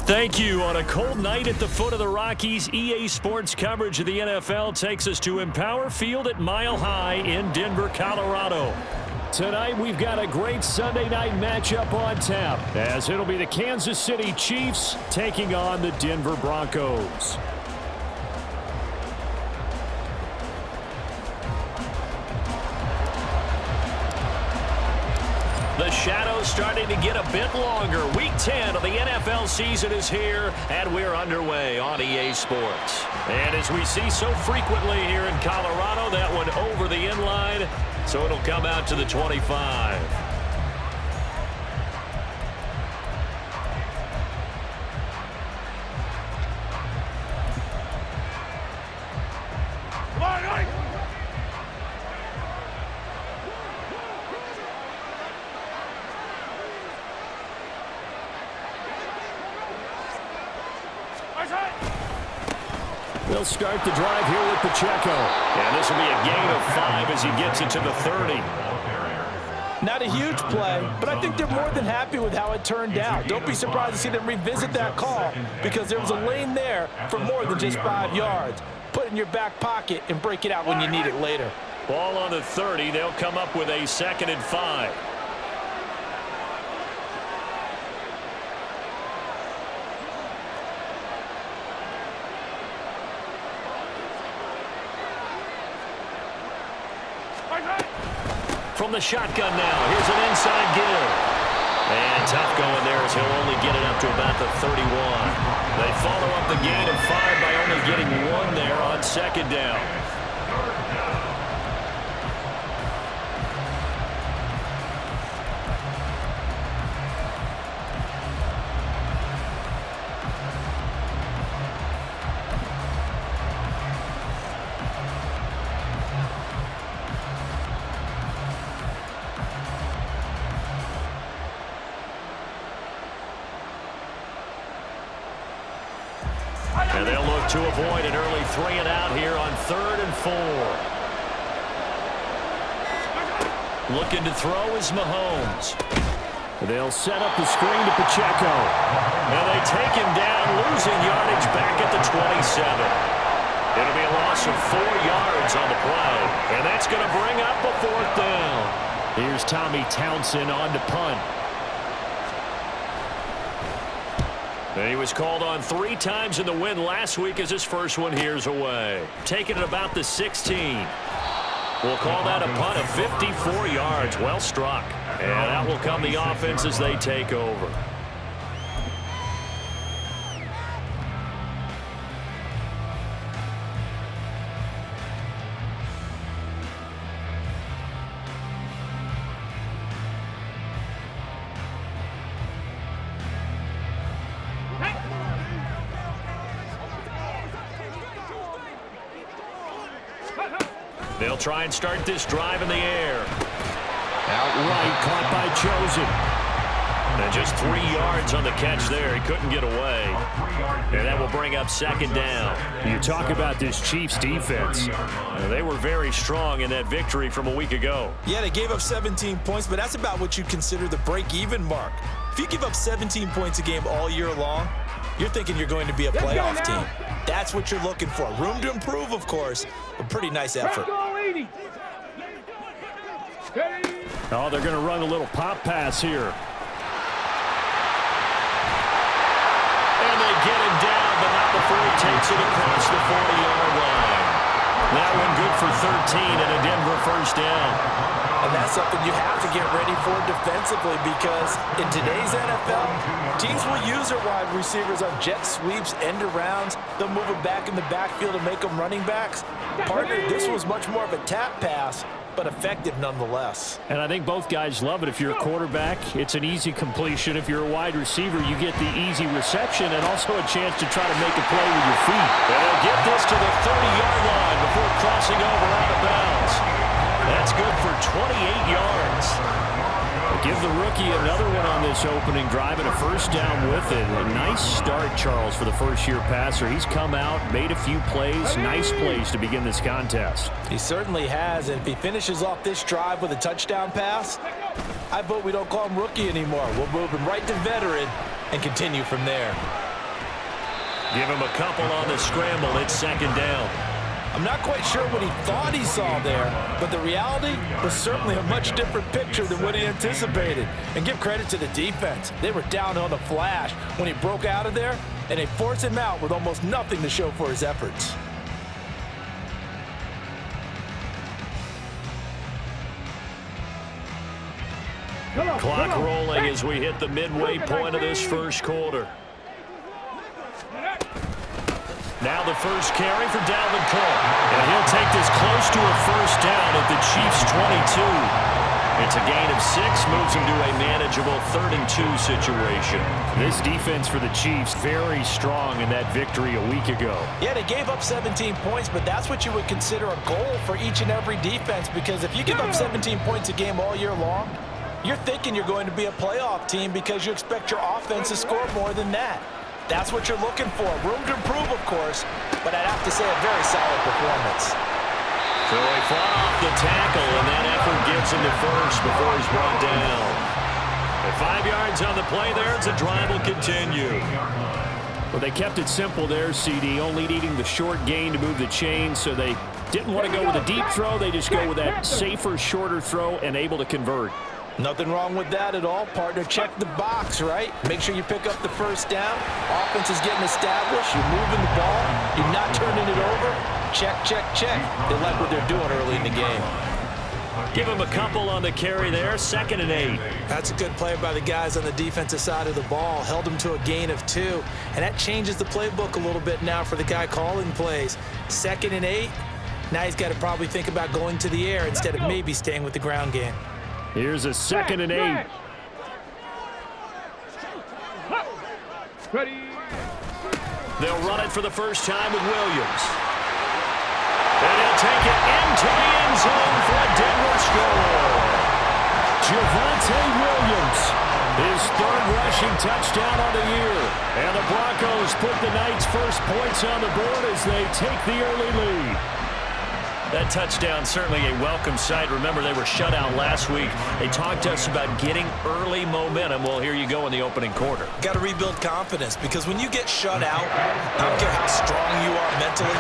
Thank you. On a cold night at the foot of the Rockies, EA Sports coverage of the NFL takes us to Empower Field at Mile High in Denver, Colorado. Tonight, we've got a great Sunday night matchup on tap, as it'll be the Kansas City Chiefs taking on the Denver Broncos. The shadow's starting to get a bit longer. Week 10 of the NFL season is here, and we're underway on EA Sports. And as we see so frequently here in Colorado, that one over the inline, so it'll come out to the 25. They'll start the drive here with Pacheco. And this will be a gain of 5 as he gets it to the 30. Not a huge play, but I think they're more than happy with how it turned out. Don't be surprised to see them revisit that call because there was a lane there for more than just 5 yards. Put it in your back pocket and break it out when you need it later. Ball on the 30. They'll come up with a 2nd and 5. From the shotgun now, here's an inside give. And tough going there as he'll only get it up to about the 31. They follow up the gain of 5 by only getting 1 there on 2nd down. And they'll look to avoid an early 3 and out here on 3rd and 4. Looking to throw is Mahomes. They'll set up the screen to Pacheco. And they take him down, losing yardage back at the 27. It'll be a loss of 4 yards on the play. And that's going to bring up a 4th down. Here's Tommy Townsend on to punt. And he was called on 3 times in the win last week as his first one here's away. Taking it about the 16. We'll call that a punt of 54 yards. Well struck. And out will come the offense as they take over. They'll try and start this drive in the air. Outright caught by Chosen. And just 3 yards on the catch there. He couldn't get away. And that will bring up 2nd down. You talk about this Chiefs defense. They were very strong in that victory from a week ago. Yeah, they gave up 17 points, but that's about what you consider the break-even mark. If you give up 17 points a game all year long, you're thinking you're going to be a playoff team. That's what you're looking for. Room to improve, of course, but pretty nice effort. Oh, they're going to run a little pop pass here. And they get him down, but not before he takes it across the 40-yard line. That one good for 13 and a Denver 1st down. And that's something you have to get ready for defensively because in today's NFL, teams will use their wide receivers on jet sweeps, end arounds. They'll move them back in the backfield and make them running backs. Partner, this was much more of a tap pass, but effective nonetheless. And I think both guys love it. If you're a quarterback, it's an easy completion. If you're a wide receiver, you get the easy reception and also a chance to try to make a play with your feet. And they'll get this to the 30-yard line before crossing over out of bounds. That's good for 28 yards. Give the rookie another one on this opening drive and a 1st down with it. A nice start, Charles, for the first-year passer. He's come out, made a few plays, nice plays to begin this contest. He certainly has, and if he finishes off this drive with a touchdown pass, I vote we don't call him rookie anymore. We'll move him right to veteran and continue from there. Give him a couple on the scramble. It's second down. I'm not quite sure what he thought he saw there, but the reality was certainly a much different picture than what he anticipated. And give credit to the defense. They were down on the flash when he broke out of there, and they forced him out with almost nothing to show for his efforts. Clock rolling as we hit the midway point of this first quarter. Now the first carry for Dalvin Cook. And he'll take this close to a first down at the Chiefs' 22. It's a gain of 6, moves him to a manageable 3rd-and-2 situation. This defense for the Chiefs very strong in that victory a week ago. Yeah, they gave up 17 points, but that's what you would consider a goal for each and every defense, because if you give up 17 points a game all year long, you're thinking you're going to be a playoff team because you expect your offense to score more than that. That's what you're looking for. Room to improve, of course, but I'd have to say a very solid performance. So he fought off the tackle, and that effort gets him to first before he's brought down. At 5 yards on the play there, the drive will continue. Well, they kept it simple there, CD, only needing the short gain to move the chain, so they didn't want to go with a deep throw. They just go with that safer, shorter throw and able to convert. Nothing wrong with that at all, partner. Check the box, right? Make sure you pick up the first down. Offense is getting established. You're moving the ball. You're not turning it over. Check, check, check. They like what they're doing early in the game. Give him a couple on the carry there. 2nd and 8. That's a good play by the guys on the defensive side of the ball. Held him to a gain of 2. And that changes the playbook a little bit now for the guy calling plays. 2nd and 8. Now he's got to probably think about going to the air instead of maybe staying with the ground game. Here's a 2nd and 8. Ready. They'll run it for the first time with Williams. And he'll take it into the end zone for a Denver score. Javonte Williams, his 3rd rushing touchdown on the year. And the Broncos put the night's first points on the board as they take the early lead. That touchdown certainly a welcome sight. Remember, they were shut out last week. They talked to us about getting early momentum. Well, here you go in the opening quarter. Got to rebuild confidence, because when you get shut out, I don't care how strong you are mentally,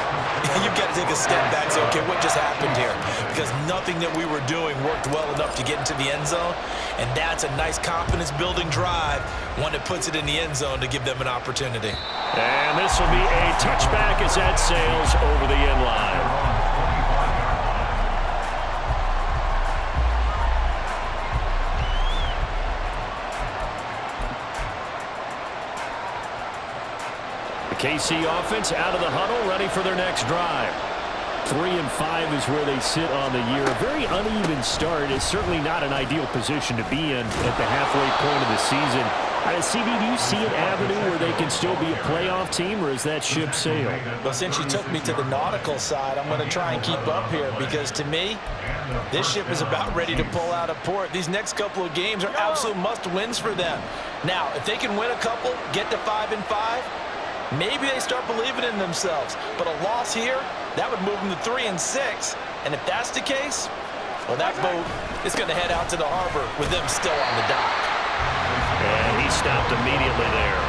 you've got to take a step back and say, okay, what just happened here? Because nothing that we were doing worked well enough to get into the end zone, and that's a nice confidence-building drive, one that puts it in the end zone to give them an opportunity. And this will be a touchback as that sails over the end line. KC offense out of the huddle, ready for their next drive. 3 and 5 is where they sit on the year. A very uneven start. It's certainly not an ideal position to be in at the halfway point of the season. CD, do you see an avenue where they can still be a playoff team, or is that ship sailed? Well, since you took me to the nautical side, I'm going to try and keep up here, because to me, this ship is about ready to pull out of port. These next couple of games are absolute must-wins for them. Now, if they can win a couple, get to 5 and 5, maybe they start believing in themselves. But a loss here, that would move them to 3 and 6. And if that's the case, well, that boat is going to head out to the harbor with them still on the dock. And he stopped immediately there.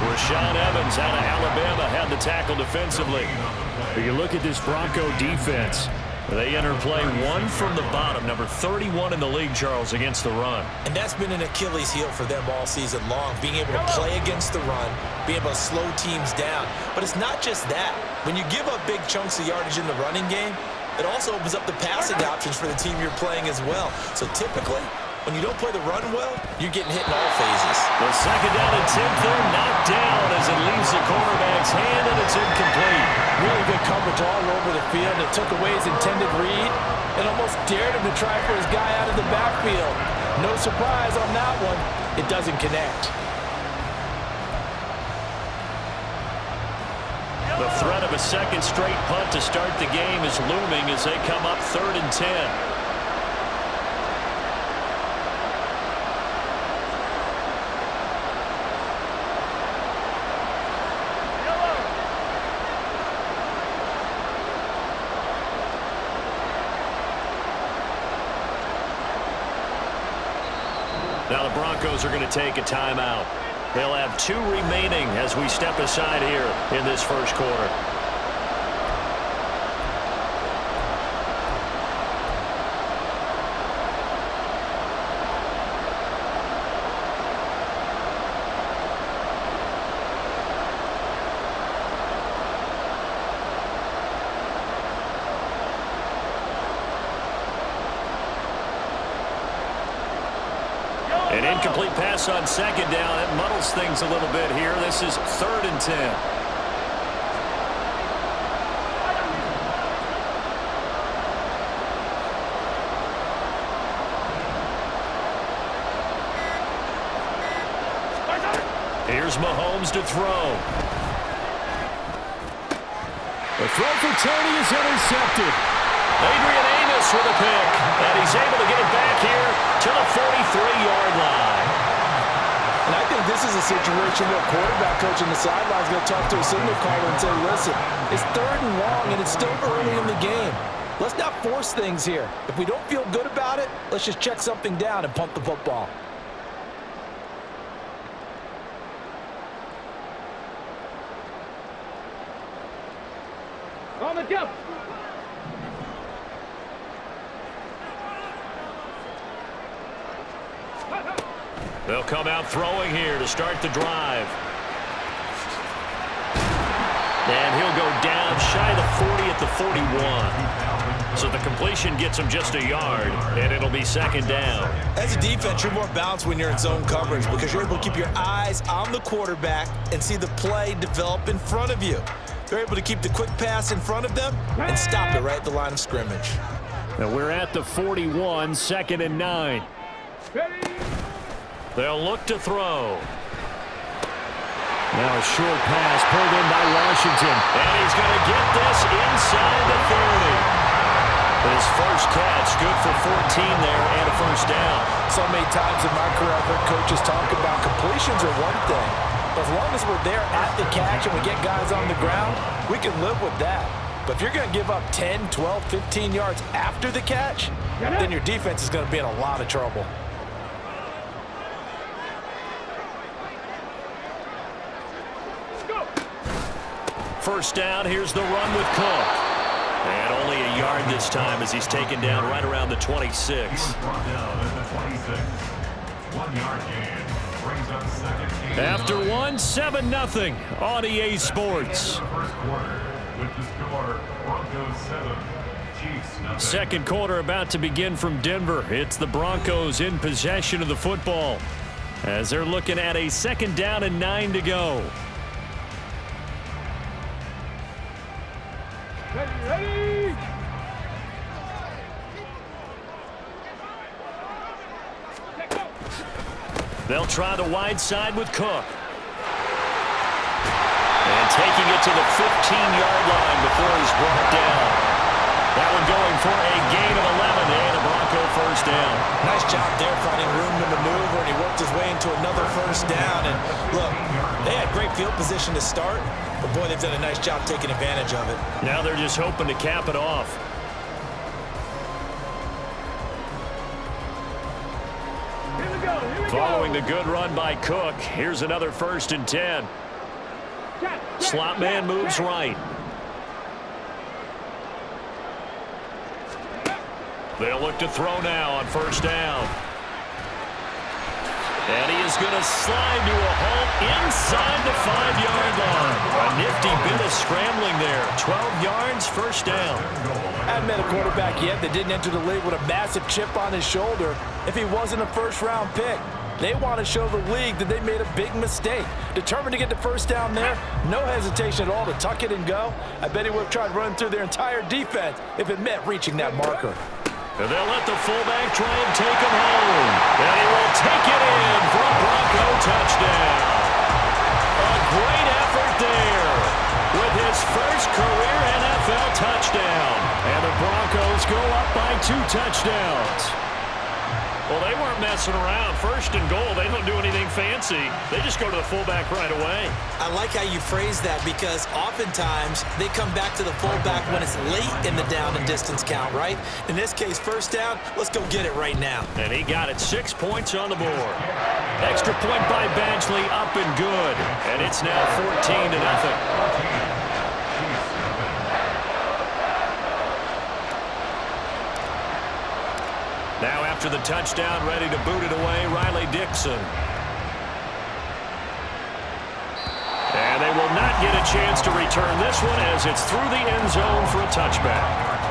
Rashaan Evans out of Alabama had the tackle defensively. But you look at this Bronco defense. They enter play 1 from the bottom, number 31 in the league, Charles, against the run. And that's been an Achilles heel for them all season long, being able to play against the run, being able to slow teams down. But it's not just that. When you give up big chunks of yardage in the running game, it also opens up the passing options for the team you're playing as well. So typically, when you don't play the run well, you're getting hit in all phases. The 2nd down and 10 there, knocked down as it leaves the cornerback's hand, and it's incomplete. Really good coverage all over the field. It took away his intended read and almost dared him to try for his guy out of the backfield. No surprise on that one. It doesn't connect. The threat of a second straight punt to start the game is looming as they come up 3rd and 10. Now the Broncos are going to take a timeout. They'll have 2 remaining as we step aside here in this first quarter. An incomplete pass on second down. That muddles things a little bit here. This is 3rd and 10. Here's Mahomes to throw. The throw for Tony is intercepted. Adrian Amos with a pick, and he's able to get it back here to the 43-yard line. And I think this is a situation where a quarterback coach on the sideline is going to talk to a signal caller and say, listen, it's 3rd and long, and it's still early in the game. Let's not force things here. If we don't feel good about it, let's just check something down and punt the football. On the jump. They'll come out throwing here to start the drive. And he'll go down shy of the 40 at the 41. So the completion gets him just a yard, and it'll be 2nd down. As a defense, you're more balanced when you're in zone coverage because you're able to keep your eyes on the quarterback and see the play develop in front of you. They're able to keep the quick pass in front of them and stop it right at the line of scrimmage. Now we're at the 41, 2nd and 9. They'll look to throw. Now a short pass pulled in by Washington. And he's going to get this inside the 30. His first catch, good for 14 there and a first down. So many times in my career, I've heard coaches talk about completions are one thing. But as long as we're there at the catch and we get guys on the ground, we can live with that. But if you're going to give up 10, 12, 15 yards after the catch, then your defense is going to be in a lot of trouble. First down, here's the run with Cook. And only a yard this time as he's taken down right around the 26. After 1, 7-0 on EA Sports. Second quarter about to begin from Denver. It's the Broncos in possession of the football as they're looking at a 2nd down and 9 to go. Ready. They'll try the wide side with Cook. And taking it to the 15-yard line before he's brought down. That one going for a gain of 11 and a Bronco first down. Nice job there finding room to maneuver, and he worked his way into another first down. And look, they had great field position to start, but boy, they've done a nice job taking advantage of it. Now they're just hoping to cap it off. Here we go. Following the good run by Cook, here's another 1st and 10. Slot man moves right. They'll look to throw now on first down. And he is going to slide to a halt inside the 5-yard line. A nifty bit of scrambling there. 12 yards, first down. I haven't met a quarterback yet that didn't enter the league with a massive chip on his shoulder if he wasn't a first-round pick. They want to show the league that they made a big mistake. Determined to get the first down there, no hesitation at all to tuck it and go. I bet he would have tried running through their entire defense if it meant reaching that marker. And they'll let the fullback try and take him home. And he will take it in for a Bronco touchdown. A great effort there with his first career NFL touchdown. And the Broncos go up by 2 touchdowns. Well, they weren't messing around. First and goal, they don't do anything fancy. They just go to the fullback right away. I like how you phrase that because oftentimes they come back to the fullback when it's late in the down and distance count, right? In this case, first down, let's go get it right now. And he got it. 6 points on the board. Extra point by Badgley, up and good. And it's now 14-0. Now after the touchdown, ready to boot it away, Riley Dixon. And they will not get a chance to return this one as it's through the end zone for a touchback.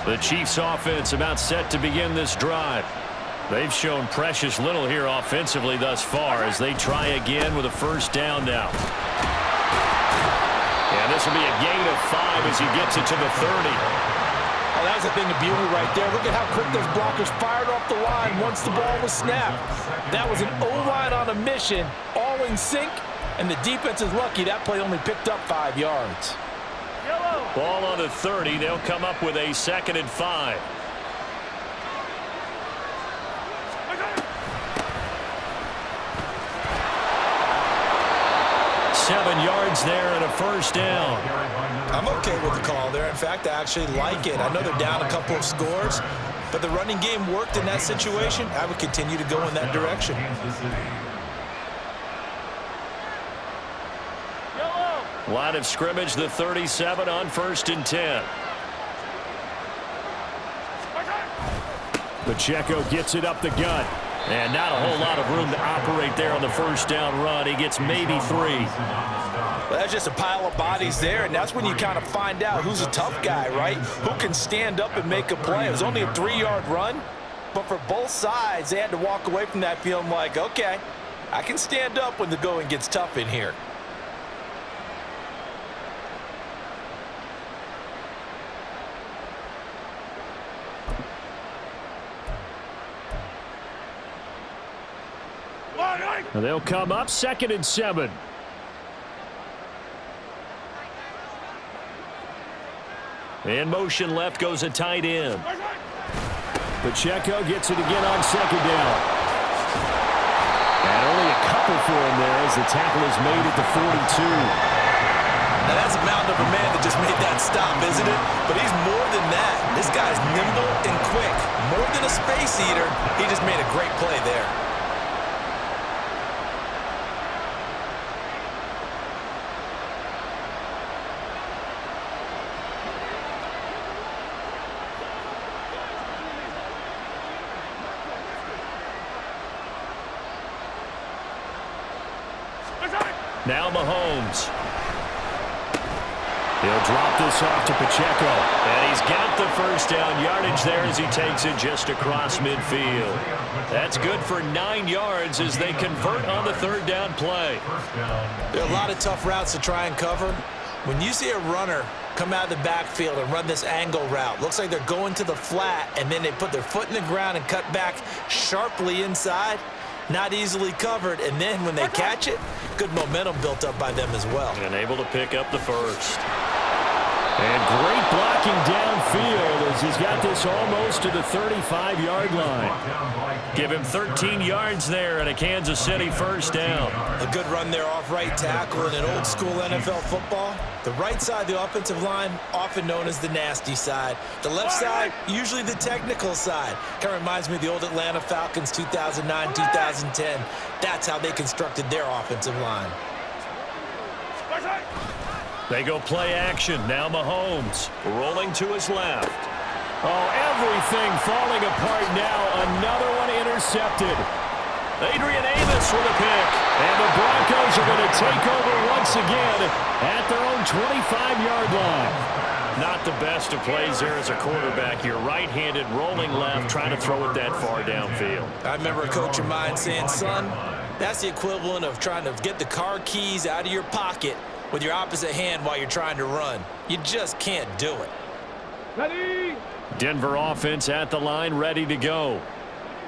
The Chiefs offense about set to begin this drive. They've shown precious little here offensively thus far as they try again with a first down now. And this will be a gain of 5 as he gets it to the 30. Oh, that was a thing of beauty right there. Look at how quick those blockers fired off the line once the ball was snapped. That was an O-line on a mission, all in sync, and the defense is lucky that play only picked up 5 yards. Ball on the 30. They'll come up with a 2nd and 5. Seven yards there and a first down. I'm okay with the call there. In fact, I actually like it. I know they're down a couple of scores, but the running game worked in that situation. I would continue to go in that direction. Line of scrimmage, the 37 on 1st and 10. Pacheco gets it up the gut. And not a whole lot of room to operate there on the first down run. He gets maybe 3. Well, that's just a pile of bodies there, and that's when you kind of find out who's a tough guy, right? Who can stand up and make a play. It was only a 3-yard run, but for both sides, they had to walk away from that feeling like, okay, I can stand up when the going gets tough in here. And they'll come up 2nd and 7. In motion left goes a tight end. Pacheco gets it again on 2nd down. And only a couple for him there as the tackle is made at the 42. Now that's a mountain of a man that just made that stop, isn't it? But he's more than that. This guy's nimble and quick. More than a space eater, he just made a great play there. Now Mahomes. He'll drop this off to Pacheco. And he's got the first down yardage there as he takes it just across midfield. That's good for 9 yards as they convert on the 3rd down play. There are a lot of tough routes to try and cover. When you see a runner come out of the backfield and run this angle route, looks like they're going to the flat, and then they put their foot in the ground and cut back sharply inside. Not easily covered, and then when they catch it, good momentum built up by them as well. And able to pick up the first. And great blocking downfield as he's got this almost to the 35-yard line. Give him 13 yards there and a Kansas City first down. A good run there off right tackle in an old-school NFL football. The right side of the offensive line, often known as the nasty side. The left side, usually the technical side. Kind of reminds me of the old Atlanta Falcons 2009, 2010. That's how they constructed their offensive line. They go play action. Now Mahomes rolling to his left. Oh, everything falling apart now. Another one intercepted. Adrian Amos with a pick. And the Broncos are going to take over once again at their own 25-yard line. Not the best of plays there as a quarterback. You're right-handed, rolling left, trying to throw it that far downfield. I remember a coach of mine saying, son, that's the equivalent of trying to get the car keys out of your pocket with your opposite hand while you're trying to run. You just can't do it. Ready? Denver offense at the line, ready to go.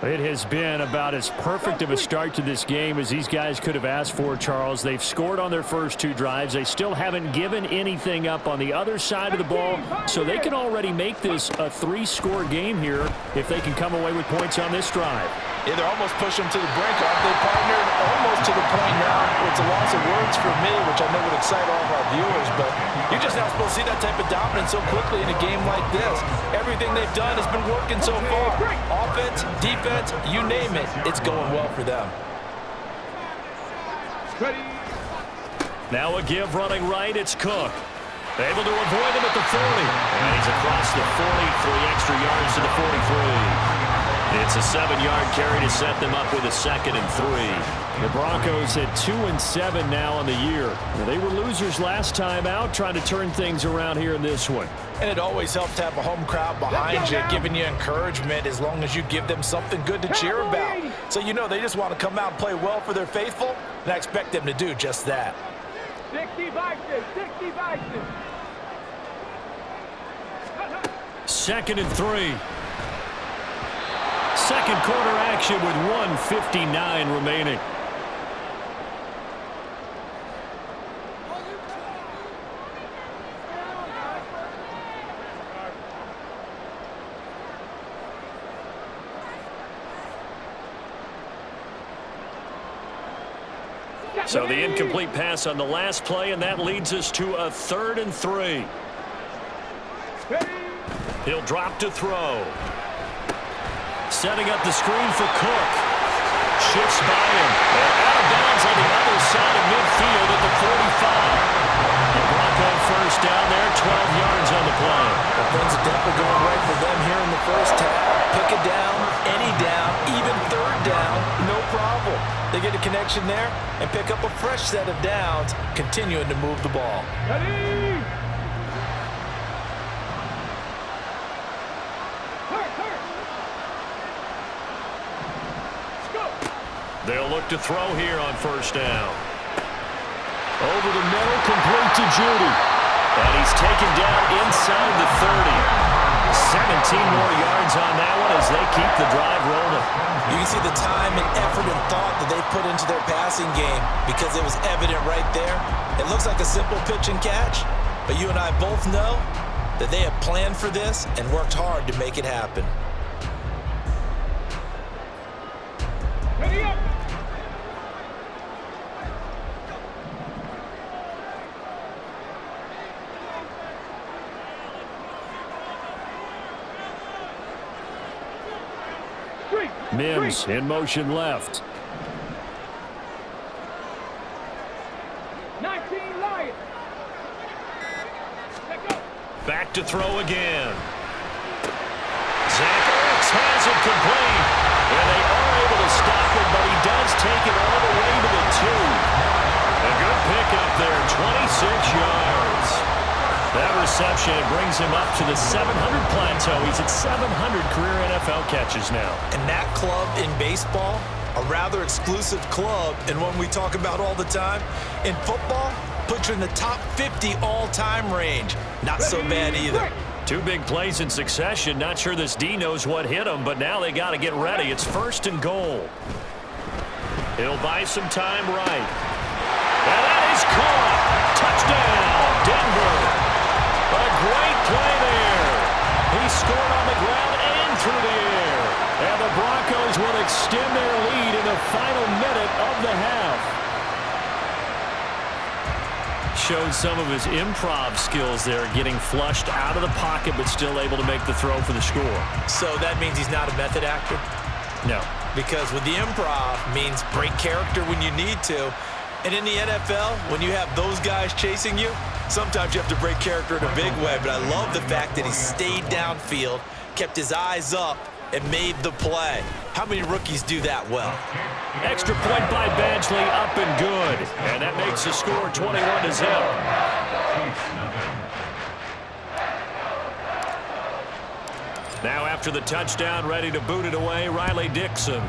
It has been about as perfect of a start to this game as these guys could have asked for, Charles. They've scored on their first 2 drives. They still haven't given anything up on the other side of the ball, so they can already make this a 3-score game here if they can come away with points on this drive. Yeah, they're almost pushing them to the brink, aren't they, partner? Almost to the point now where it's a loss of words for me, which I know would excite all of our viewers, but you're just not supposed to see that type of dominance so quickly in a game like this. Everything they've done has been working so far. Offense, defense, you name it, it's going well for them. Now a give running right, it's Cook. Able to avoid him at the 40. And he's across the 40, 3 extra yards to the 43. It's a 7-yard carry to set them up with a 2nd and 3. The Broncos at 2-7 now on the year. They were losers last time out, trying to turn things around here in this one. And it always helps to have a home crowd behind you, giving you encouragement as long as you give them something good to cheer about. So you know they just want to come out and play well for their faithful, and I expect them to do just that. 60 Vikings, 60 Vikings. 2nd and 3. Second quarter action with 1:59 remaining. So the incomplete pass on the last play, and that leads us to a 3rd and 3. He'll drop to throw. Setting up the screen for Cook. Shifts by him. And out of bounds on the other side of midfield at the 45. The Bronco first down there, 12 yards on the play. Well, things are definitely going right for them here in the first half. Pick a down, any down, even 3rd down, no problem. They get a connection there and pick up a fresh set of downs, continuing to move the ball. Ready! They'll look to throw here on first down. Over the middle, complete to Judy. And he's taken down inside the 30. 17 more yards on that one as they keep the drive rolling. You can see the time and effort and thought that they put into their passing game because it was evident right there. It looks like a simple pitch and catch, but you and I both know that they have planned for this and worked hard to make it happen. Ready up! Mims in motion left. 19 Lions. Back to throw again. Zach Ertz has it complete. And they are able to stop it, but he does take it all the way to the 2. A good pickup there, 26 yards. That reception brings him up to the 700 plateau. He's at 700 career NFL catches now. And that club in baseball, a rather exclusive club, and one we talk about all the time. In football, puts you in the top 50 all-time range. Not so bad either. 2 big plays in succession. Not sure this D knows what hit him, but now they got to get ready. It's 1st and goal. He'll buy some time right. And that is caught. Touchdown, Denver. A great play there. He scored on the ground and through the air. And the Broncos will extend their lead in the final minute of the half. Showed some of his improv skills there, getting flushed out of the pocket but still able to make the throw for the score. So that means he's not a method actor? No. Because with the improv means break character when you need to. And in the NFL, when you have those guys chasing you, sometimes you have to break character in a big way. But I love the fact that he stayed downfield, kept his eyes up, and made the play. How many rookies do that well? Extra point by Badgley, up and good. And that makes the score 21-0. Now after the touchdown, ready to boot it away, Riley Dixon.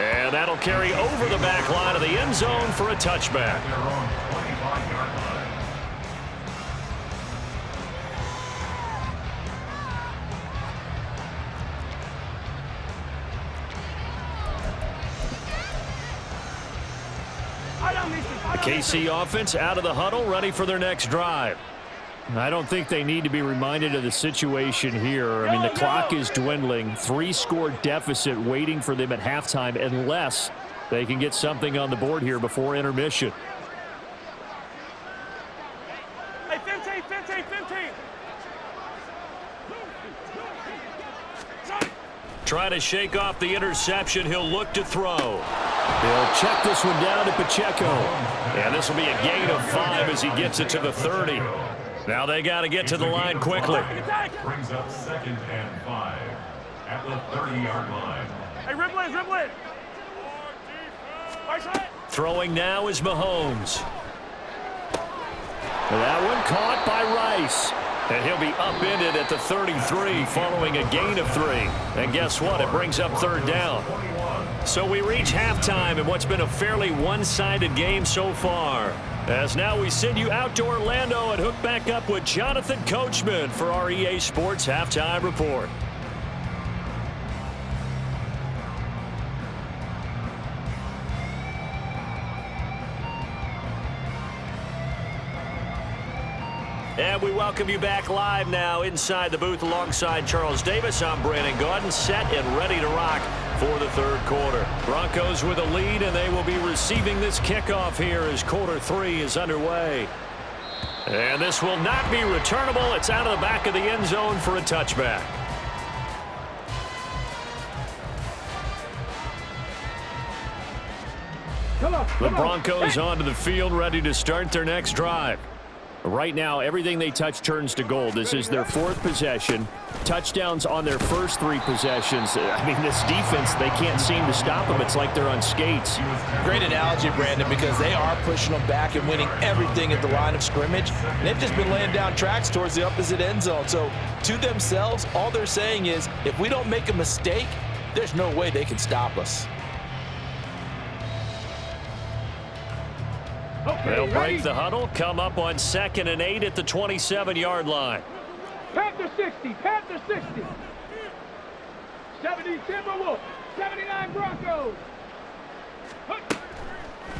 And that'll carry over the back line of the end zone for a touchback. KC offense out of the huddle, ready for their next drive. I don't think they need to be reminded of the situation here. I mean, the clock is dwindling. 3-score deficit waiting for them at halftime unless they can get something on the board here before intermission. Hey, 15, 15, 15. Trying to shake off the interception. He'll look to throw. He'll check this one down to Pacheco. And this will be a gain of 5 as he gets it to the 30. Now they got to get to the line quickly. Brings up 2nd and 5 at the 30-yard line. Hey, Riblin, Riblin. Throwing now is Mahomes. That one caught by Rice. And he'll be upended at the 33 following a gain of 3. And guess what? It brings up 3rd down. So we reach halftime in what's been a fairly one-sided game so far. As now we send you out to Orlando and hook back up with Jonathan Coachman for our EA Sports Halftime Report. And we welcome you back live now inside the booth alongside Charles Davis. I'm Brandon Gaudin, set and ready to rock for the 3rd quarter. Broncos with a lead, and they will be receiving this kickoff here as quarter 3 is underway. And this will not be returnable. It's out of the back of the end zone for a touchback. The Broncos onto the field, ready to start their next drive. Right now, everything they touch turns to gold. This is their 4th possession. Touchdowns on their first 3 possessions. I mean, this defense, they can't seem to stop them. It's like they're on skates. Great analogy, Brandon, because they are pushing them back and winning everything at the line of scrimmage. And they've just been laying down tracks towards the opposite end zone. So to themselves, all they're saying is, if we don't make a mistake, there's no way they can stop us. They'll break the huddle, come up on 2nd and 8 at the 27-yard line. Panther 60, Panther 60. 70 Timberwolves, 79 Broncos.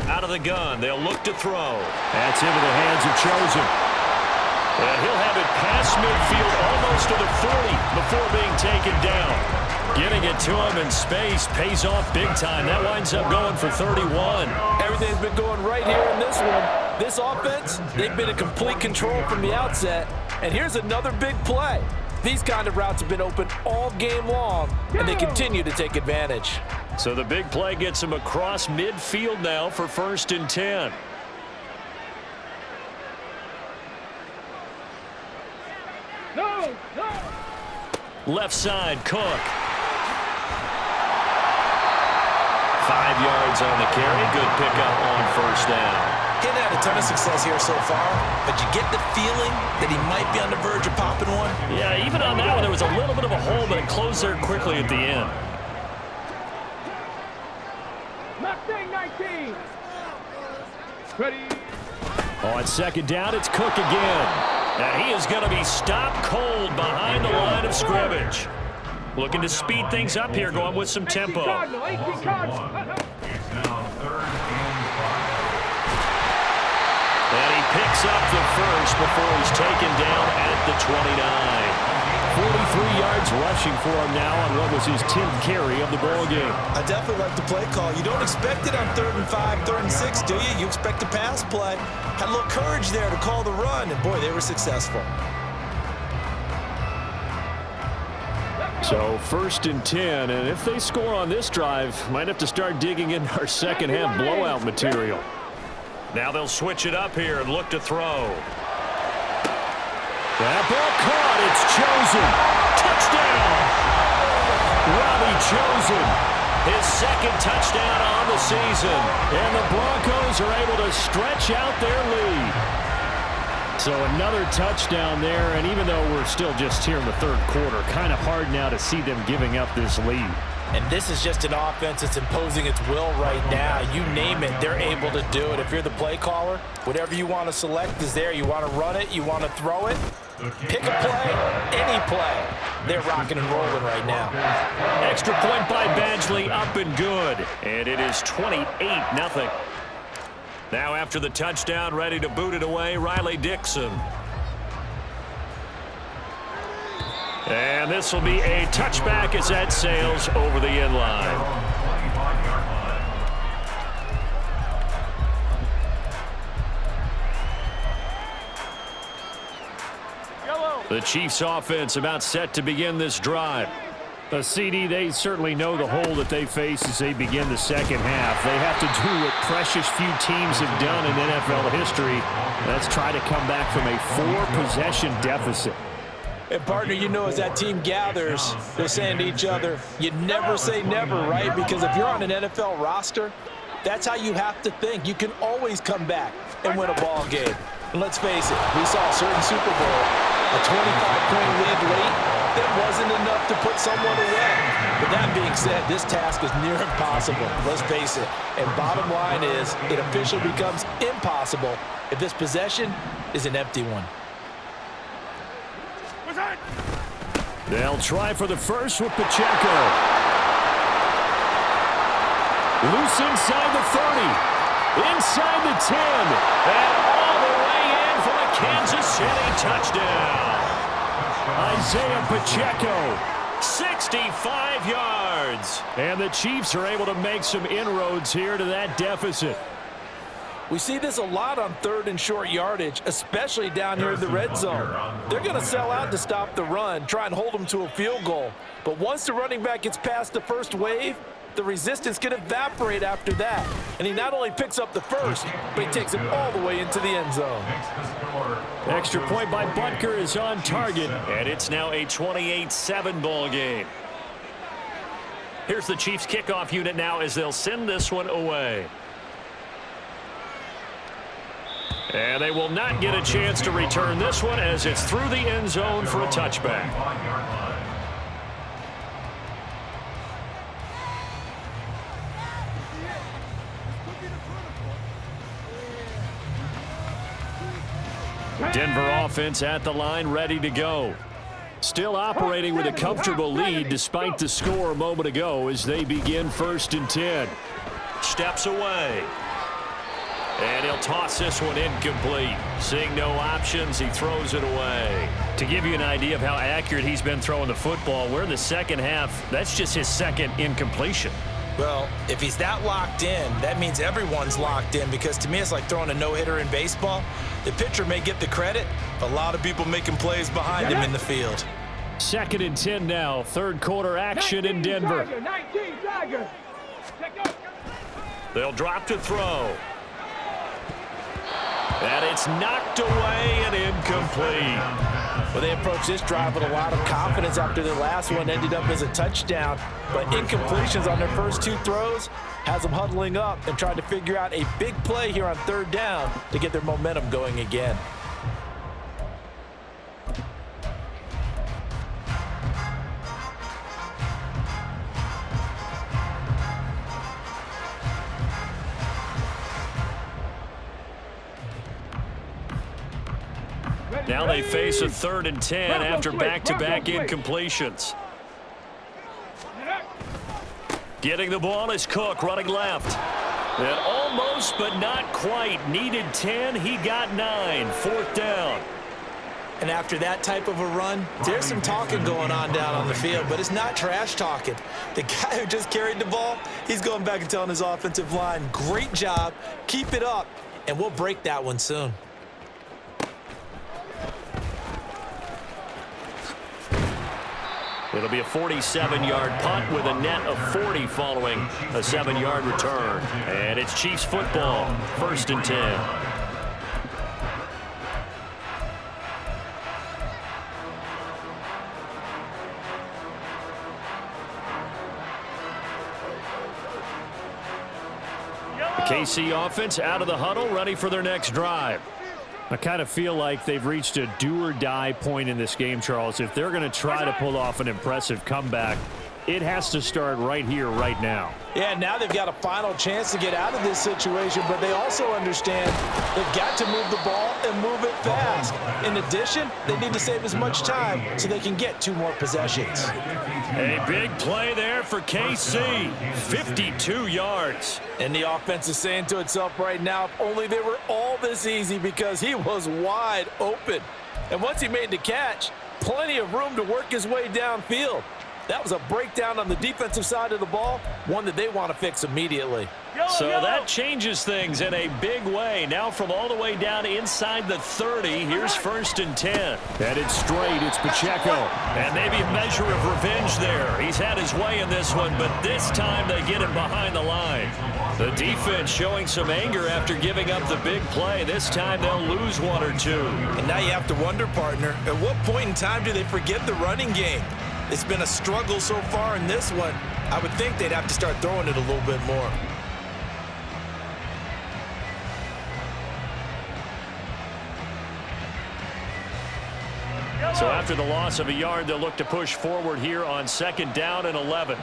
Out of the gun, they'll look to throw. That's into the hands of Chosen. And he'll have it past midfield almost to the 40 before being taken down. Getting it to him in space pays off big time. That winds up going for 31. Everything's been going right here in this one. This offense, they've been in complete control from the outset. And here's another big play. These kind of routes have been open all game long, and they continue to take advantage. So the big play gets him across midfield now for 1st and 10. No, no. Left side, Cook. 5 yards on the carry. Good pickup on 1st down. Getting had a ton of success here so far, but you get the feeling that he might be on the verge of popping one. Yeah, even on that one, there was a little bit of a hole, but it closed there quickly at the end. Mustang 19. Ready. On 2nd down, it's Cook again. And he is going to be stopped cold behind the line of scrimmage. Looking to speed things up here, going with some tempo. Cardinal, 18 Cardinal. It's now 3rd and 5. And he picks up the first before he's taken down at the 29. 43 yards rushing for him now on what was his 10th carry of the ball game. I definitely like the play call. You don't expect it on 3rd and 5, 3rd and 6, do you? You expect a pass play. Had a little courage there to call the run, and boy, they were successful. So 1st and 10, and if they score on this drive, might have to start digging in our second half blowout material. Now they'll switch it up here and look to throw. That ball caught. It's Chosen. Touchdown. Robbie Chosen. His 2nd touchdown on the season. And the Broncos are able to stretch out their lead. So another touchdown there, and even though we're still just here in the 3rd quarter, kind of hard now to see them giving up this lead. And this is just an offense that's imposing its will right now. You name it, they're able to do it. If you're the play caller, whatever you want to select is there. You want to run it, you want to throw it. Pick a play, any play. They're rocking and rolling right now. Extra point by Badgley, up and good. And it is 28-0. Now after the touchdown, ready to boot it away, Riley Dixon. And this will be a touchback as that sails over the end line. The Chiefs offense about set to begin this drive. CD, they certainly know the hole that they face as they begin the second half. They have to do what precious few teams have done in NFL history. Let's try to come back from a 4-possession deficit. And partner, you know, as that team gathers, they're saying to each other, you never say never, right? Because if you're on an NFL roster, that's how you have to think. You can always come back and win a ball game. And let's face it, we saw a certain Super Bowl, a 25-point lead late, that wasn't enough to put someone away. But that being said, this task is near impossible, let's face it. And bottom line is, it officially becomes impossible if this possession is an empty one. They'll try for the first with Pacheco. Loose inside the 30, inside the 10, and all the way in for a Kansas City touchdown. Isaiah Pacheco, 65 yards. And the Chiefs are able to make some inroads here to that deficit. We see this a lot on 3rd and short yardage, especially down here in the red zone. They're going to sell out to stop the run, try and hold them to a field goal. But once the running back gets past the first wave, the resistance can evaporate after that. And he not only picks up the first, but he takes it all the way into the end zone. Extra point by Butker is on target, and it's now a 28-7 ball game. Here's the Chiefs kickoff unit now as they'll send this one away. And they will not get a chance to return this one as it's through the end zone for a touchback. Denver offense at the line, ready to go. Still operating with a comfortable lead despite the score a moment ago as they begin 1st and 10. Steps away. And he'll toss this one incomplete. Seeing no options, he throws it away. To give you an idea of how accurate he's been throwing the football, we're in the second half. That's just his second incompletion. Well, if he's that locked in, that means everyone's locked in, because to me it's like throwing a no-hitter in baseball. The pitcher may get the credit, but a lot of people making plays behind him in the field. 2nd and 10 now. 3rd quarter action in Denver. 19 Tigers. They'll drop to throw. And it's knocked away and incomplete. Well, they approached this drive with a lot of confidence after their last one ended up as a touchdown. But incompletions on their first 2 throws has them huddling up and trying to figure out a big play here on 3rd down to get their momentum going again. Now they face a 3rd and 10 after back-to-back incompletions. Getting the ball is Cook running left. And almost but not quite. Needed 10. He got 9. 4th down. And after that type of a run, there's some talking going on down on the field, but it's not trash talking. The guy who just carried the ball, he's going back and telling his offensive line, great job, keep it up, and we'll break that one soon. It'll be a 47-yard punt with a net of 40 following a 7-yard return. And it's Chiefs football, 1st and 10. The KC offense out of the huddle, ready for their next drive. I kind of feel like they've reached a do-or-die point in this game, Charles. If they're going to try to pull off an impressive comeback, It has to start right here, right now. Yeah, now they've got a final chance to get out of this situation, but they also understand they've got to move the ball and move it fast. In addition, they need to save as much time so they can get 2 more possessions. A big play there for KC. 52 yards. And the offense is saying to itself right now, if only they were all this easy, because he was wide open. And once he made the catch, plenty of room to work his way downfield. That was a breakdown on the defensive side of the ball, one that they want to fix immediately. So that changes things in a big way. Now from all the way down inside the 30, here's 1st and 10. Headed straight, it's Pacheco. And maybe a measure of revenge there. He's had his way in this one, but this time they get him behind the line. The defense showing some anger after giving up the big play. This time they'll lose 1 or 2. And now you have to wonder, partner, at what point in time do they forget the running game? It's been a struggle so far in this one. I would think they'd have to start throwing it a little bit more. So after the loss of a yard, they'll look to push forward here on 2nd down and 11.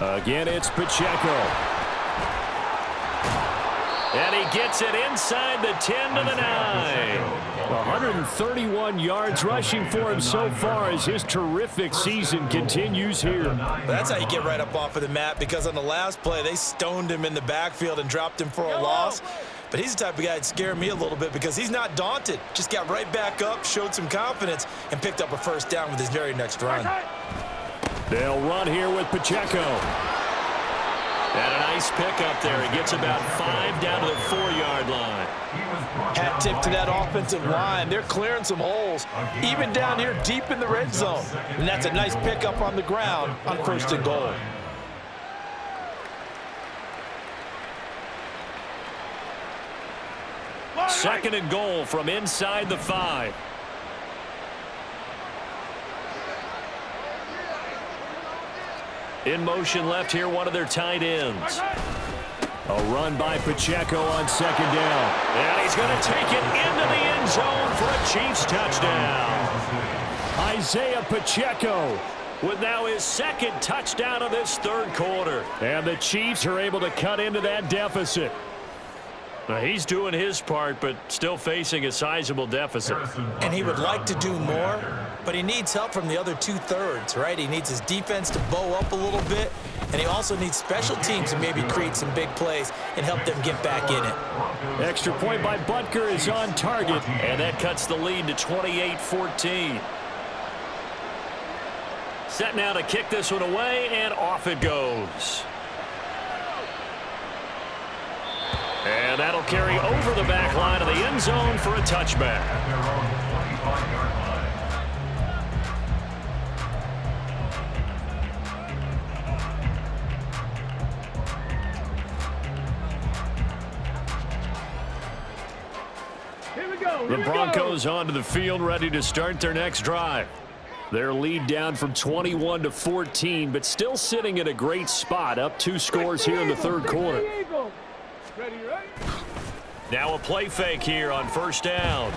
Again, it's Pacheco. And he gets it inside the 10 to the 9. 131 yards rushing for him so far as his terrific season continues here. That's how you get right up off of the mat, because on the last play, they stoned him in the backfield and dropped him for a loss. But he's the type of guy that scared me a little bit, because he's not daunted. Just got right back up, showed some confidence, and picked up a 1st down with his very next run. They'll run here with Pacheco. And a nice pickup there. He gets about 5 down to the 4-yard line. Hat tip to that offensive line. They're clearing some holes, even down here deep in the red zone. And that's a nice pickup on the ground on 1st and goal. Second and goal from inside the 5. In motion left here, one of their tight ends. A run by Pacheco on 2nd down. And he's going to take it into the end zone for a Chiefs touchdown. Isaiah Pacheco with now his 2nd touchdown of this 3rd quarter. And the Chiefs are able to cut into that deficit. Now, he's doing his part, but still facing a sizable deficit. And he would like to do more, but he needs help from the other 2/3, right? He needs his defense to bow up a little bit, and he also needs special teams to maybe create some big plays and help them get back in it. Extra point by Butker is on target, and that cuts the lead to 28-14. Set now to kick this one away, and off it goes. And that'll carry over the back line of the end zone for a touchback. Here we go. The Broncos onto the field, ready to start their next drive. Their lead down from 21 to 14, but still sitting in a great spot, up 2 scores here in the 3rd quarter. Ready, right? Now a play fake here on 1st down.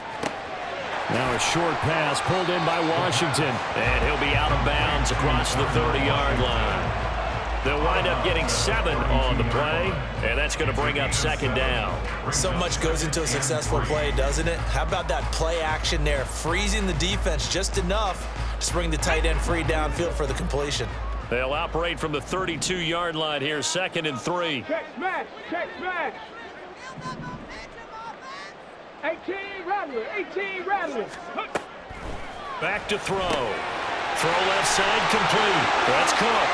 Now a short pass pulled in by Washington, and he'll be out of bounds across the 30-yard line. They'll wind up getting 7 on the play, and that's going to bring up 2nd down. So much goes into a successful play, doesn't it? How about that play action there, freezing the defense just enough to bring the tight end free downfield for the completion. They'll operate from the 32-yard line here, 2nd and 3. Check smash. Check smash. 18 Rattler. 18 Rattler. Back to throw. Throw left side complete. That's Cook.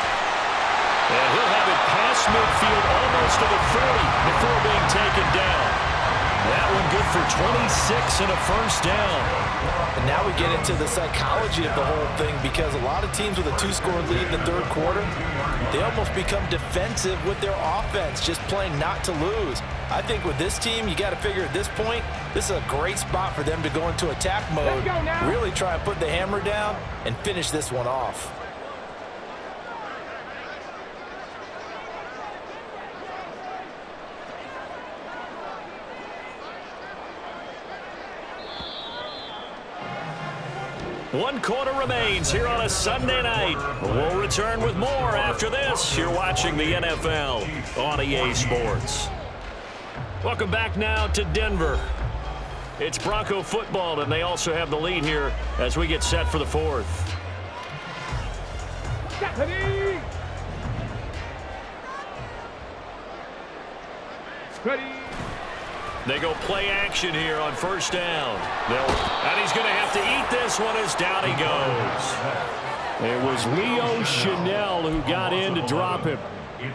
And he'll have it past midfield almost to the 40 before being taken down. That one good for 26 and a 1st down. And now we get into the psychology of the whole thing, because a lot of teams with a 2-score lead in the 3rd quarter, they almost become defensive with their offense, just playing not to lose. I think with this team, you got to figure at this point, this is a great spot for them to go into attack mode, really try and put the hammer down and finish this one off. 1 quarter remains here on a Sunday night. We'll return with more after this. You're watching the NFL on EA Sports. Welcome back now to Denver. It's Bronco football, and they also have the lead here as we get set for the fourth. Ready. Ready. They go play action here on first down. And he's going to have to eat this one as down he goes. It was Leo Chanel who got in to drop him.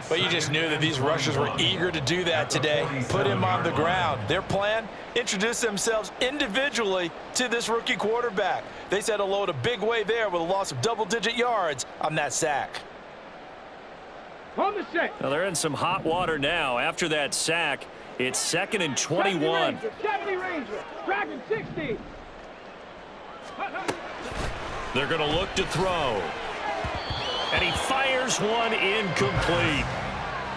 But you just knew that these rushers were eager to do that today. Put him on the ground. Their plan, introduce themselves individually to this rookie quarterback. They said hello to Big Way there with a loss of double-digit yards on that sack. On the set. Now they're in some hot water now. After that sack, it's 2nd and 21. 70 Ranger. Dragon 60. They're going to look to throw. And he fires one incomplete.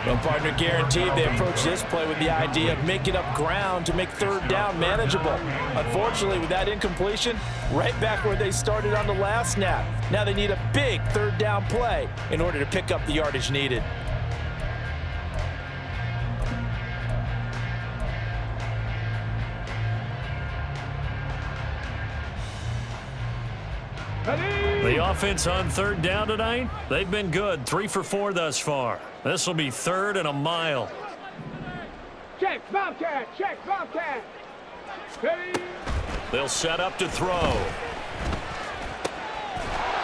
Well, partner, guaranteed they approach this play with the idea of making up ground to make third down manageable. Unfortunately, with that incompletion, right back where they started on the last snap. Now they need a big third down play in order to pick up the yardage needed. The offense on third down tonight, they've been good. 3 for 4 thus far. This will be 3rd and a mile. Check, Bobcat. Check, Bobcat. Ready. They'll set up to throw.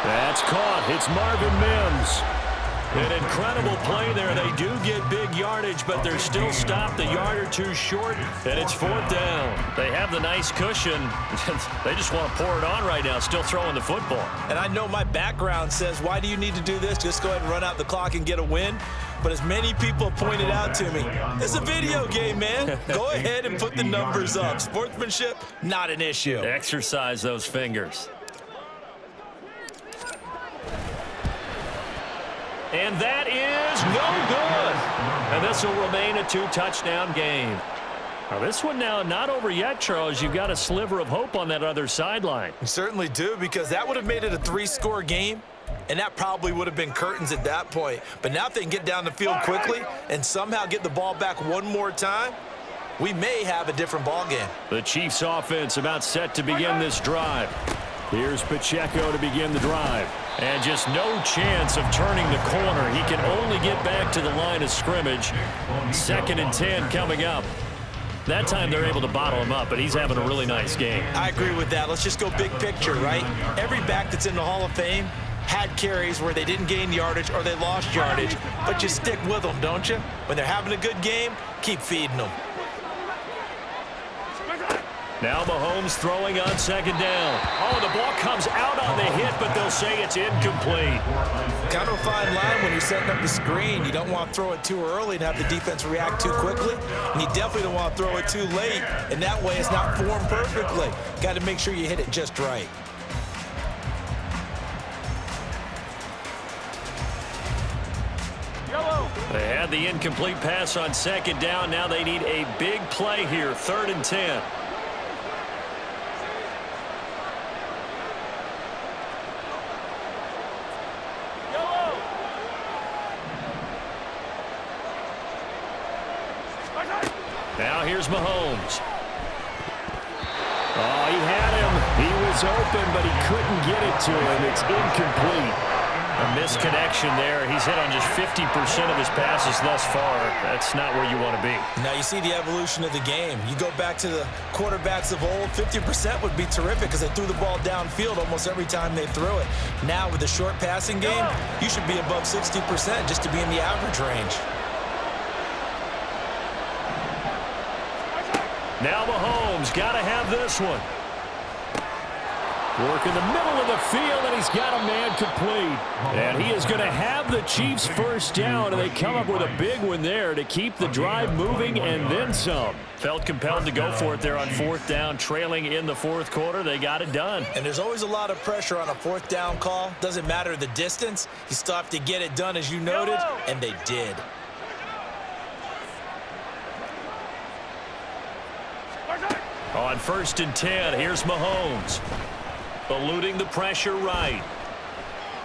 That's caught. It's Marvin Mims. An incredible play there. They do get big yardage, but they're still stopped a yard or two short, and it's 4th down. They have the nice cushion. They just want to pour it on right now, still throwing the football. And I know my background says, why do you need to do this? Just go ahead and run out the clock and get a win. But as many people pointed out to me, it's a video game, man. Go ahead and put the numbers up. Sportsmanship, not an issue. Exercise those fingers. And that is no good. And this will remain a 2-touchdown game. Now this one now not over yet, Charles. You've got a sliver of hope on that other sideline. You certainly do, because that would have made it a 3-score game, and that probably would have been curtains at that point. But now if they can get down the field quickly and somehow get the ball back one more time, we may have a different ball game. The Chiefs offense about set to begin this drive. Here's Pacheco to begin the drive. And just no chance of turning the corner. He can only get back to the line of scrimmage. 2nd and 10 coming up. That time they're able to bottle him up, but he's having a really nice game. I agree with that. Let's just go big picture, right? Every back that's in the Hall of Fame had carries where they didn't gain yardage or they lost yardage, but you stick with them, don't you? When they're having a good game, keep feeding them. Now Mahomes throwing on 2nd down. Oh, the ball comes out on the hit, but they'll say it's incomplete. Kind of a fine line when you're setting up the screen. You don't want to throw it too early and have the defense react too quickly. And you definitely don't want to throw it too late, and that way it's not formed perfectly. Got to make sure you hit it just right. They had the incomplete pass on 2nd down. Now they need a big play here, 3rd and 10. Now here's Mahomes. Oh, he had him. He was open, but he couldn't get it to him. It's incomplete. A misconnection there. He's hit on just 50% of his passes thus far. That's not where you want to be. Now you see the evolution of the game. You go back to the quarterbacks of old, 50% would be terrific because they threw the ball downfield almost every time they threw it. Now with the short passing game, you should be above 60% just to be in the average range. Now Mahomes got to have this one. Work in the middle of the field, and he's got a man complete. And he is going to have the Chiefs first down, and they come up with a big one there to keep the drive moving and then some. Felt compelled to go for it there on 4th down, trailing in the 4th quarter. They got it done. And there's always a lot of pressure on a 4th down call. Doesn't matter the distance. You still have to get it done, as you noted, and they did. On 1st and 10, here's Mahomes. eluding the pressure right.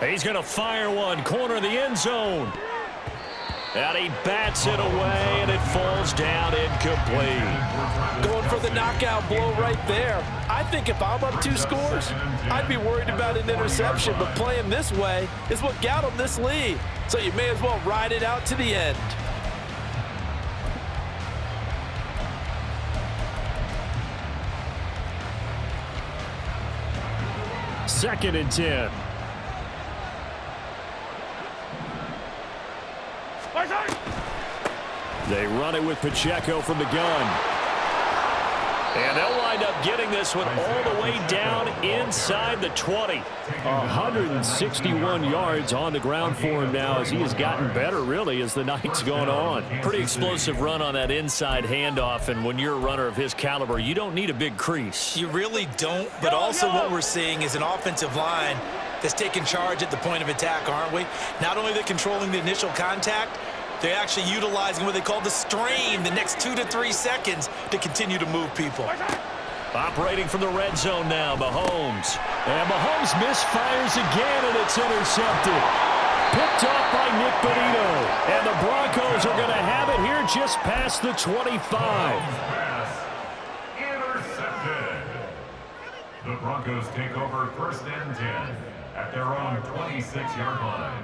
He's going to fire one, corner of the end zone. And he bats it away, and it falls down incomplete. Going for the knockout blow right there. I think if I'm up 2 scores, I'd be worried about an interception, but playing this way is what got him this lead. So you may as well ride it out to the end. Second and 10. They run it with Pacheco from the gun. And they'll wind up getting this one all the way down inside the 20. 161 yards on the ground for him now as he has gotten better, really, as the night's gone on. Pretty explosive run on that inside handoff, and when you're a runner of his caliber, you don't need a big crease. You really don't, but also what we're seeing is an offensive line that's taking charge at the point of attack, aren't we? Not only are they controlling the initial contact, they're actually utilizing what they call the strain the next 2 to 3 seconds to continue to move people. Operating from the red zone now, Mahomes. And Mahomes misfires again, and it's intercepted. Picked off by Nick Bonito. And the Broncos are going to have it here just past the 25. Intercepted. The Broncos take over 1st and 10 at their own 26-yard line.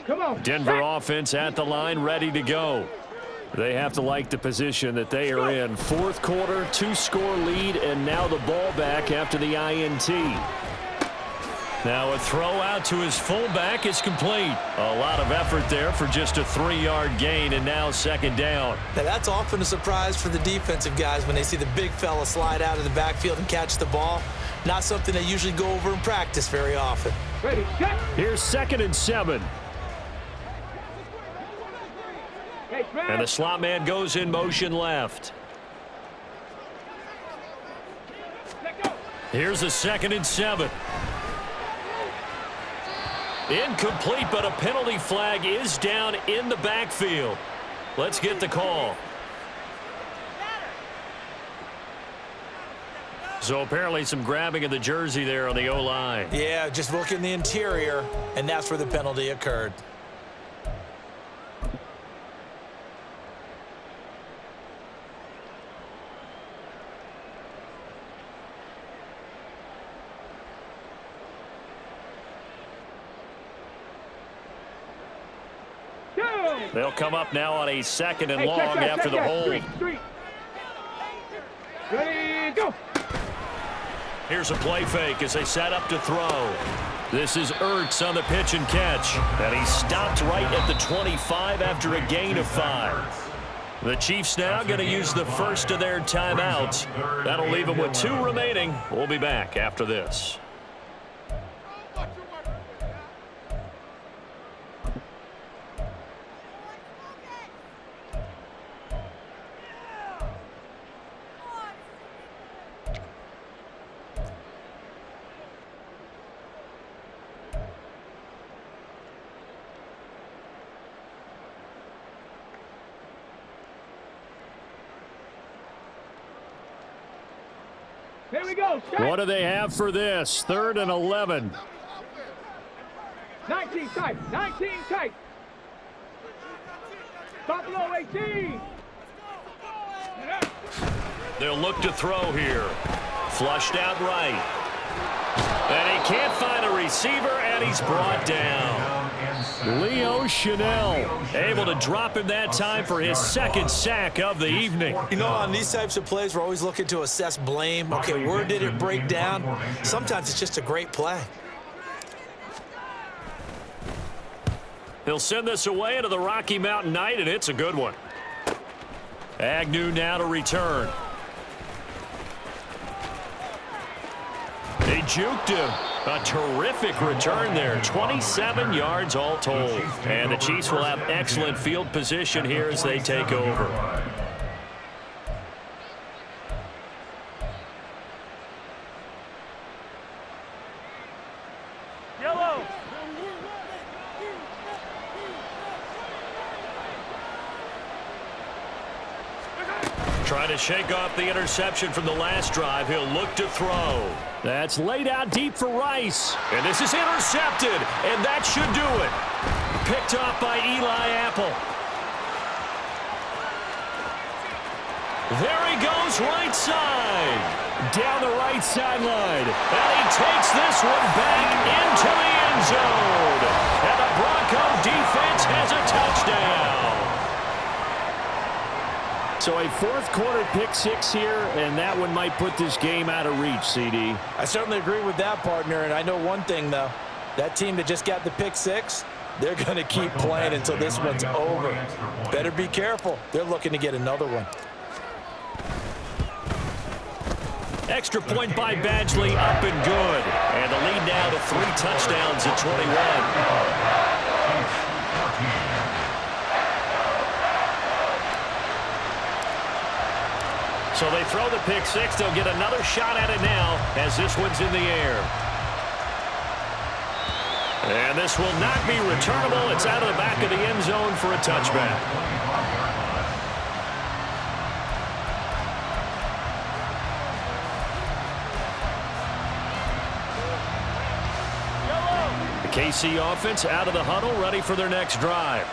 Come on. Denver offense at the line, ready to go. They have to like the position that they are in. 4th quarter, 2-score lead, and now the ball back after the INT. Now a throw out to his fullback is complete. A lot of effort there for just a 3-yard gain, and now 2nd down. Now that's often a surprise for the defensive guys when they see the big fella slide out of the backfield and catch the ball. Not something they usually go over in practice very often. Ready, set. Here's 2nd and 7. And the slot man goes in motion left. Here's the 2nd and 7. Incomplete, but a penalty flag is down in the backfield. Let's get the call. So apparently some grabbing of the jersey there on the O-line. Yeah, just look in the interior, and that's where the penalty occurred. They'll come up now on a 2nd and long after the hold. Ready, go. Here's a play fake as they set up to throw. This is yr2 on the pitch and catch. And he stopped right at the 25 after a gain of 5. The Chiefs now going to use the first of their timeouts. That'll leave them with 2 remaining. We'll be back after this. Here we go. Set. What do they have for this? 3rd and 11. 19 tight. 19 tight. Buffalo 18. They'll look to throw here. Flushed out right. And he can't find a receiver, and he's brought down. Leo Chanel able to drop him that time for his 2nd sack of the evening. You know, on these types of plays, we're always looking to assess blame. Okay, where did it break down? Sometimes it's just a great play. He'll send this away into the Rocky Mountain night, and it's a good one. Agnew now to return. They juked him. A terrific return there. 27 yards all told. And the Chiefs will have excellent field position here as they take over. Yellow. Trying to shake off the interception from the last drive. He'll look to throw. That's laid out deep for Rice. And this is intercepted, and that should do it. Picked off by Eli Apple. There he goes, right side. Down the right sideline. And he takes this one back into the end zone. And the Bronco defense has a touchdown. So a fourth quarter pick six here, and that one might put this game out of reach, CD. I certainly agree with that, partner, and I know one thing, though. That team that just got the pick six, they're going to keep playing until this one's over. Better be careful. They're looking to get another one. Extra point by Badgley, up and good. And the lead now to 3 touchdowns at 21. So they throw the pick six. They'll get another shot at it now as this one's in the air. And this will not be returnable. It's out of the back of the end zone for a touchback. KC offense out of the huddle, ready for their next drive.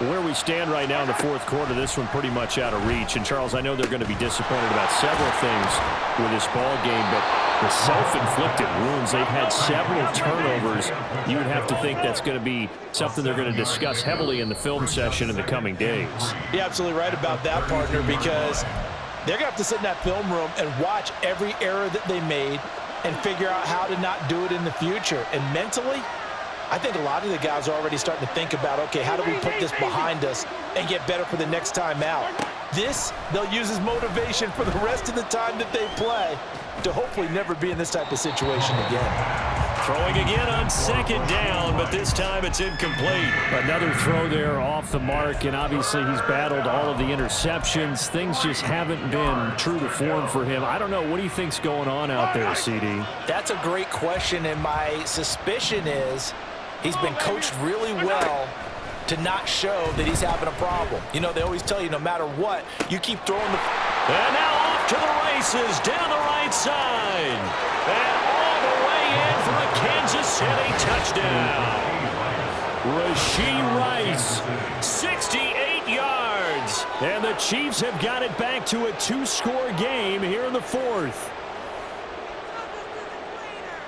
Where we stand right now in the fourth quarter, this one pretty much out of reach. And, Charles, I know they're going to be disappointed about several things with this ball game, but the self-inflicted wounds, they've had several turnovers. You would have to think that's going to be something they're going to discuss heavily in the film session in the coming days. You're absolutely right about that, partner, because they're going to have to sit in that film room and watch every error that they made and figure out how to not do it in the future. And mentally, I think a lot of the guys are already starting to think about, okay, how do we put this behind us and get better for the next time out? This, they'll use as motivation for the rest of the time that they play to hopefully never be in this type of situation again. Throwing again on second down, but this time it's incomplete. Another throw there off the mark, and obviously he's battled all of the interceptions. Things just haven't been true to form for him. I don't know. What do you think's going on out there, CD? That's a great question, and my suspicion is he's been coached really well to not show that he's having a problem. You know, they always tell you no matter what, you keep throwing the... And now off to the races, down the right side. And all the way in for a Kansas City touchdown. Rashee Rice, 68 yards. And the Chiefs have got it back to a 2-score game here in the fourth.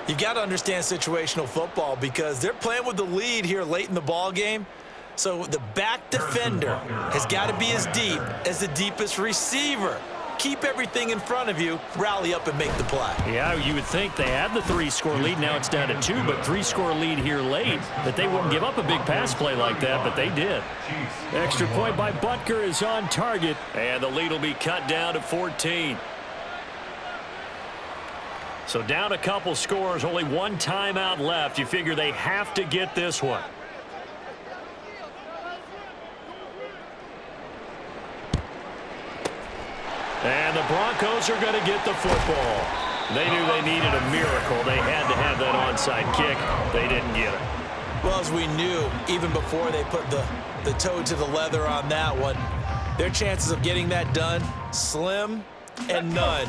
You've got to understand situational football because they're playing with the lead here late in the ball game. So the back defender has got to be as deep as the deepest receiver. Keep everything in front of you, rally up and make the play. Yeah, you would think they had the 3-score lead. Now it's down to 2, but 3-score lead here late, that they wouldn't give up a big pass play like that, but they did. Extra point by Butker is on target, and the lead will be cut down to 14. So down a couple scores, only one timeout left. You figure they have to get this one. And the Broncos are going to get the football. They knew they needed a miracle. They had to have that onside kick. They didn't get it. Well, as we knew, even before they put the toe to the leather on that one, their chances of getting that done, slim and none.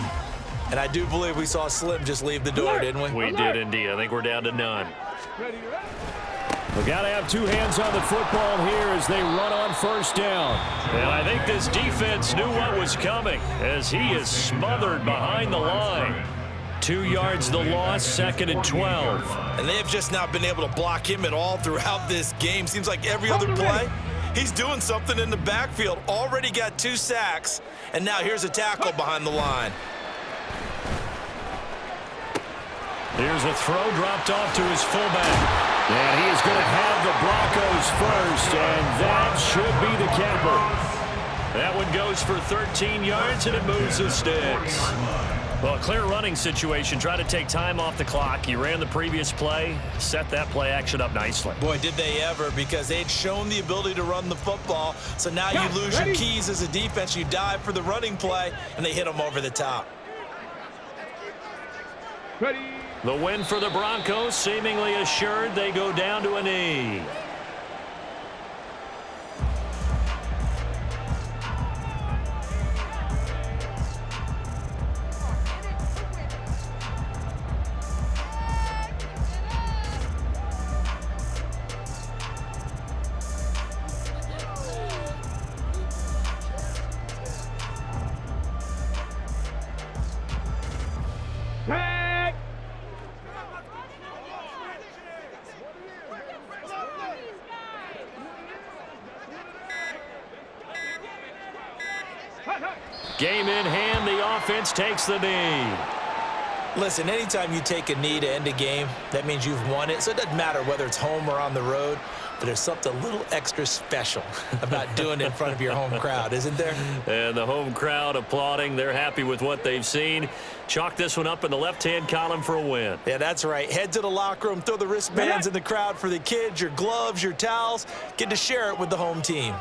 And I do believe we saw Slim just leave the door, didn't we? We did indeed. I think we're down to none. We got to have 2 hands on the football here as they run on first down. And I think this defense knew what was coming as he is smothered behind the line. 2 yards the loss, 2nd and 12. And they have just not been able to block him at all throughout this game. Seems like every other play, he's doing something in the backfield. Already got 2 sacks, and now here's a tackle behind the line. Here's a throw dropped off to his fullback. And he is going to have the Broncos first, and that should be the capper. That one goes for 13 yards, and it moves the sticks. Well, a clear running situation. Try to take time off the clock. He ran the previous play, set that play action up nicely. Boy, did they ever, because they'd shown the ability to run the football. So now you lose your keys as a defense. You dive for the running play, and they hit them over the top. Ready. The win for the Broncos, seemingly assured. They go down to a knee. Game in hand, the offense takes the knee. Listen, anytime you take a knee to end a game, that means you've won it. So it doesn't matter whether it's home or on the road, but there's something a little extra special about doing it in front of your home crowd, isn't there? And the home crowd applauding. They're happy with what they've seen. Chalk this one up in the left-hand column for a win. Yeah, that's right. Head to the locker room, throw the wristbands in the crowd for the kids, your gloves, your towels. Get to share it with the home team.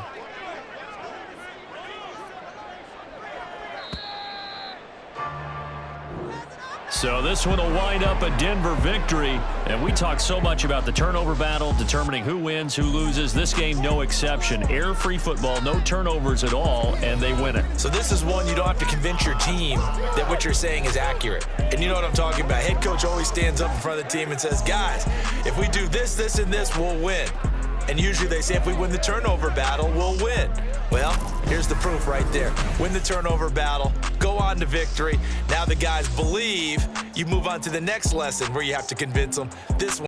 So this one will wind up a Denver victory. And we talk so much about the turnover battle, determining who wins, who loses. This game, no exception. Error-free football, no turnovers at all, and they win it. So this is one you don't have to convince your team that what you're saying is accurate. And you know what I'm talking about. Head coach always stands up in front of the team and says, guys, if we do this, this, and this, we'll win. And usually they say if we win the turnover battle, we'll win. Well, here's the proof right there. Win the turnover battle, go on to victory. Now the guys believe. You move on to the next lesson where you have to convince them this one.